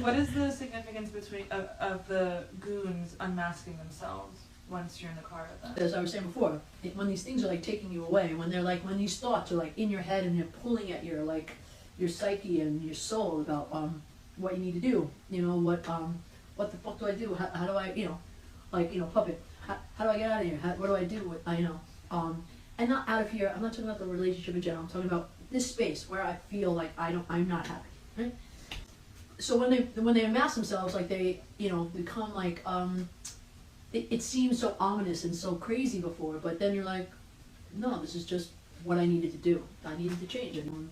What is the significance of the goons unmasking themselves once you're in the car with them? As I was saying before, when these things are like taking you away, when these thoughts are like in your head and they're pulling at your psyche and your soul about what you need to do, what the fuck do I do? How do I, puppet? How do I get out of here? What do I do? And not out of here. I'm not talking about the relationship in general. I'm talking about this space where I feel like I'm not happy. Right? So when they unmask themselves, like they become like it seems so ominous and so crazy before, but then you're like, no, this is just what I needed to do. I needed to change it, and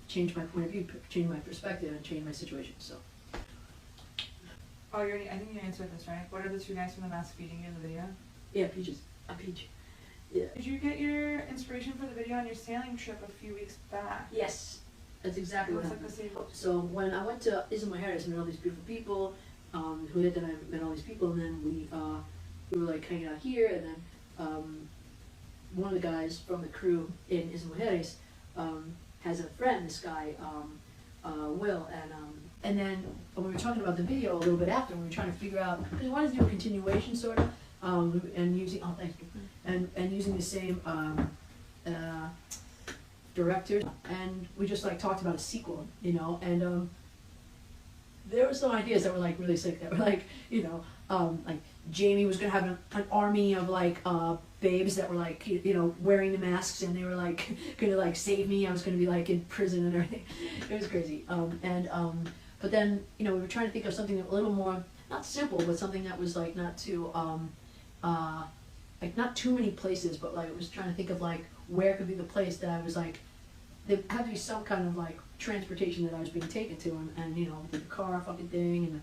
change my point of view, change my perspective, and change my situation. So. Oh, I think you answered this, right? What are the two guys from the mask feeding you in the video? Yeah, Peaches. A peach. Yeah. Did you get your inspiration for the video on your sailing trip a few weeks back? Yes, that's exactly what happened. So when I went to Isla Mujeres, I met all these beautiful people. Who did that? I met all these people, and then we were like hanging out here, and then one of the guys from the crew in Isla Mujeres has a friend, this guy, Will, and then when we were talking about the video a little bit after, we were trying to figure out, because we wanted to do a continuation sort of, and using, thank you, and using the same directors, and we just like talked about a sequel, and there were some ideas that were like really sick, that were like, like Jamie was gonna have an army of like babes that were like, wearing the masks, and they were like gonna like save me. I was gonna be like in prison and everything. It was crazy. But then we were trying to think of something a little more, not simple, but something that was like not too like not too many places, but like I was trying to think of like where could be the place that I was like, there had to be some kind of like transportation that I was being taken to, and the car fucking thing,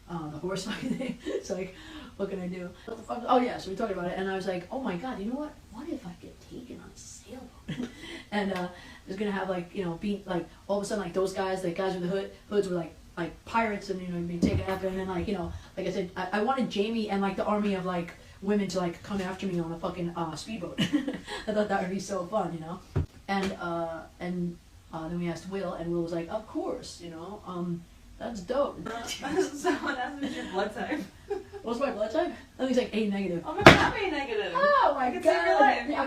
and the horse fucking thing. It's like, what can I do? What the fuck? Oh yeah, so we talked about it, and I was like, oh my god, you know what? What if I get taken on a sailboat? And I was gonna have like, be like all of a sudden like those guys, like guys with the hoods were like pirates, and being taken up, and then like like I said, I wanted Jamie and like the army of like women to like come after me on a fucking speedboat. I thought that would be so fun, and then we asked Will, and Will was like, of course, that's dope. So that's your blood type. What's my blood type? I think it's like A negative. Oh my god, I'm A negative. Oh my I can save your life. god.